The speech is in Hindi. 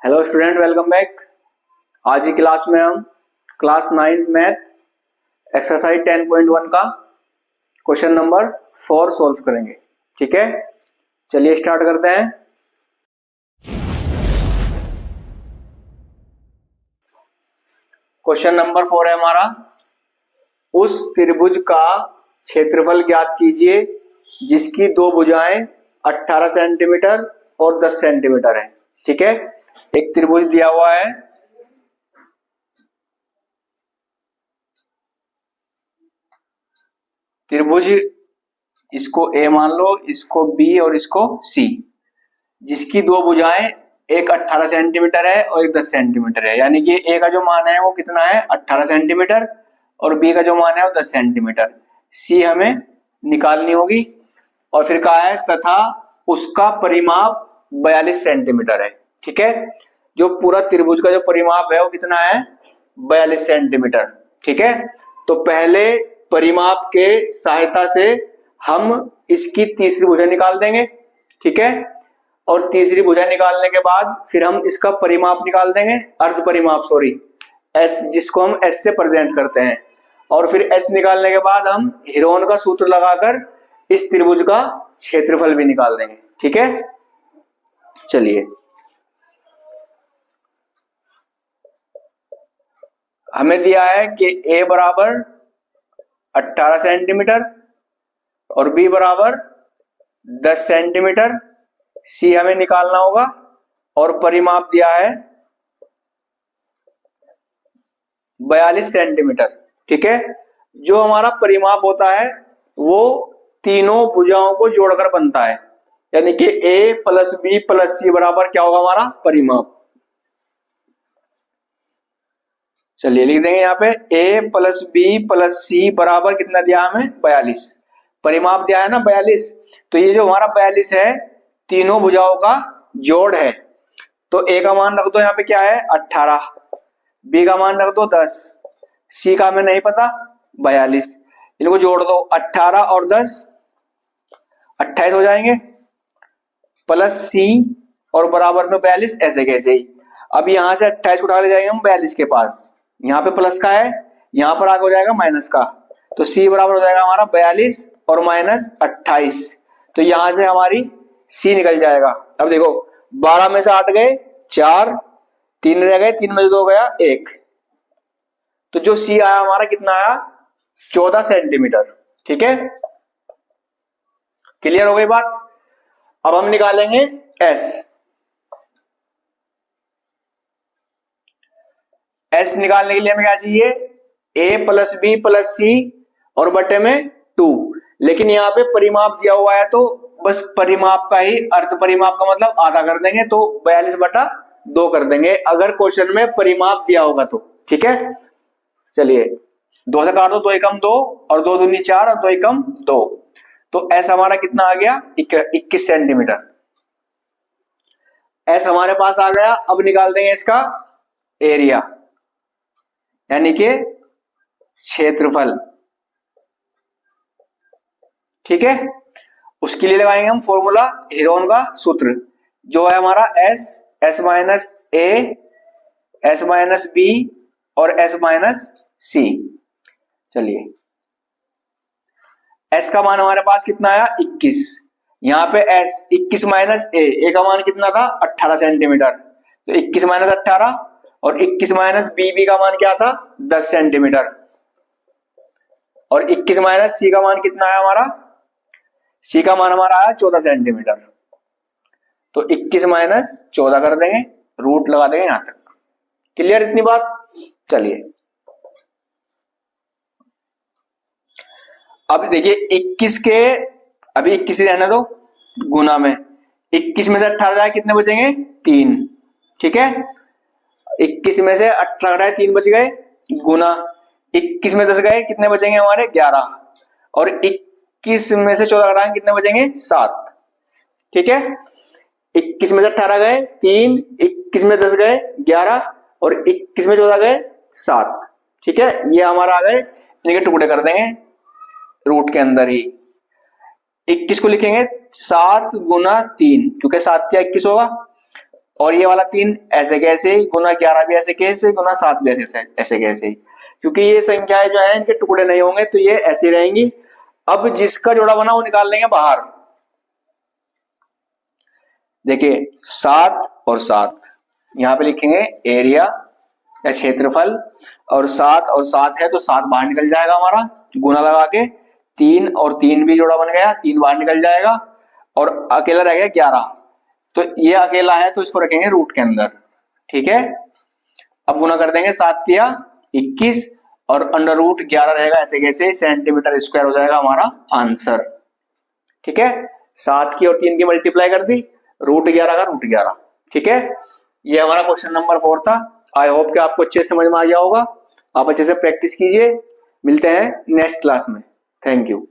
Hello student, welcome back. आज की क्लास में हम क्लास 9 मैथ एक्सरसाइज 10.1 का क्वेश्चन नंबर 4 सॉल्व करेंगे। ठीक है, चलिए स्टार्ट करते हैं। क्वेश्चन नंबर 4 है हमारा, उस त्रिभुज का क्षेत्रफल ज्ञात कीजिए जिसकी दो भुजाएं 18 सेंटीमीटर और 10 सेंटीमीटर है। ठीक है, एक त्रिभुज दिया हुआ है, त्रिभुज इसको ए मान लो, इसको बी और इसको सी, जिसकी दो भुजाएं एक 18 सेंटीमीटर है और एक 10 सेंटीमीटर है। यानी कि ए का जो मान है वो कितना है, 18 सेंटीमीटर, और बी का जो मान है वो 10 सेंटीमीटर। सी हमें निकालनी होगी। और फिर कहा है तथा उसका परिमाप 42 सेंटीमीटर है। ठीक है, जो पूरा त्रिभुज का जो परिमाप है वो कितना है, 42 सेंटीमीटर। ठीक है, तो पहले परिमाप के सहायता से हम इसकी तीसरी भुजा निकाल देंगे। ठीक है, और तीसरी भुजा निकालने के बाद फिर हम इसका परिमाप निकाल देंगे, अर्ध परिमाप सॉरी, एस, जिसको हम एस से प्रेजेंट करते हैं। और फिर एस निकालने के बाद हम हीरोन का सूत्र लगाकर इस त्रिभुज का क्षेत्रफल भी निकाल देंगे। ठीक है, चलिए हमें दिया है कि ए बराबर 18 सेंटीमीटर और बी बराबर 10 सेंटीमीटर, सी हमें निकालना होगा, और परिमाप दिया है 42 सेंटीमीटर। ठीक है, जो हमारा परिमाप होता है वो तीनों भुजाओं को जोड़कर बनता है। यानी कि ए प्लस बी प्लस सी बराबर क्या होगा, हमारा परिमाप। चलिए लिख देंगे यहाँ पे a प्लस बी प्लस सी बराबर कितना दिया हमें, 42। परिमाप दिया है ना 42, तो ये जो हमारा 42 है तीनों भुजाओं का जोड़ है। तो a का मान रख दो यहाँ पे क्या है, 18, b का मान रख दो 10, c का हमें नहीं पता 42। इनको जोड़ दो, 18 और 10 28 हो जाएंगे, प्लस c और बराबर में 42, ऐसे कैसे ही। अब यहां से 28 उठा ले जाएंगे हम 42 के पास, यहाँ पे प्लस का है, यहां पर आगे हो जाएगा माइनस का, तो c बराबर हो जाएगा हमारा 42 और माइनस 28। तो यहां से हमारी c निकल जाएगा। अब देखो 12 में से 8 गए 4, 3 रह गए, 3 में से 2 गया 1, तो जो c आया हमारा कितना आया, 14 सेंटीमीटर। ठीक है, क्लियर हो गई बात। अब हम निकालेंगे s। एस निकालने के लिए हमें क्या चाहिए, a प्लस बी प्लस सी और बटे में 2। लेकिन यहाँ पे परिमाप दिया हुआ है तो बस परिमाप का ही अर्ध परिमाप का मतलब आधा कर देंगे, तो 42/2 कर देंगे अगर क्वेश्चन में परिमाप दिया होगा तो। ठीक है, चलिए 2 से काट दो, 2 एकम 2 और 2 दूनी 4 और 2 एकम 2, तो एस हमारा कितना आ गया, 21 सेंटीमीटर। एस हमारे पास आ गया। अब निकाल देंगे इसका एरिया, यानी कि क्षेत्रफल। ठीक है, उसके लिए लगाएंगे हम फॉर्मूला, हीरोन का सूत्र, जो है हमारा एस, एस माइनस ए, एस माइनस बी और एस माइनस सी। चलिए एस का मान हमारे पास कितना आया, 21। यहां पे एस 21 माइनस ए का मान कितना था, 18 सेंटीमीटर, तो 21 माइनस 18, और 21 माइनस बी का मान क्या था, 10 सेंटीमीटर, और 21 माइनस सी का मान कितना है हमारा, सी का मान हमारा आया 14 सेंटीमीटर। तो 21 माइनस 14 कर देंगे, रूट लगा देंगे यहां तक। क्लियर इतनी बात। चलिए अब देखिए 21 के, अभी 21 रहने दो, गुना में 21 में से 18 जाए कितने बचेंगे, 3। ठीक है, 21 में से 18 घटाए 3 बच गए, गुना 21 में 10 गए कितने बचेंगे हमारे, 11, और 21 में से 14 घटाएं कितने बचेंगे, 7। ठीक है, 21 में से 18 गए 3, 21 में 10 गए 11, और 21 में 14 गए 7। ठीक है, ये हमारा आ गए, इनके टुकड़े कर देंगे रूट के अंदर ही। 21 को लिखेंगे 7 गुना 3, क्योंकि 7 या 21 होगा, और ये वाला 3 ऐसे कैसे ही, गुना 11 भी ऐसे कैसे, गुना 7 भी ऐसे कैसे ही, क्योंकि ये संख्याएं जो है इनके टुकड़े नहीं होंगे तो ये ऐसी रहेंगी। अब जिसका जोड़ा बना वो निकाल लेंगे बाहर। देखिए 7 और 7 यहां पे लिखेंगे एरिया या क्षेत्रफल, और 7 और 7 है तो 7 बाहर निकल जाएगा हमारा, गुना लगा के 3 और 3 भी जोड़ा बन गया, 3 बाहर निकल जाएगा और अकेला रह गया 11, तो ये अकेला है तो इसको रखेंगे रूट के अंदर। ठीक है, अब गुना कर देंगे 7 तिया 21 और अंडर रूट 11 रहेगा ऐसे कैसे, सेंटीमीटर स्क्वायर हो जाएगा हमारा आंसर। ठीक है, 7 की और 3 की मल्टीप्लाई कर दी, रूट 11 का रूट 11। ठीक है, ये हमारा क्वेश्चन नंबर 4 था। आई होप कि आपको अच्छे से समझ में आ गया होगा। आप अच्छे से प्रैक्टिस कीजिए, मिलते हैं नेक्स्ट क्लास में। Thank you.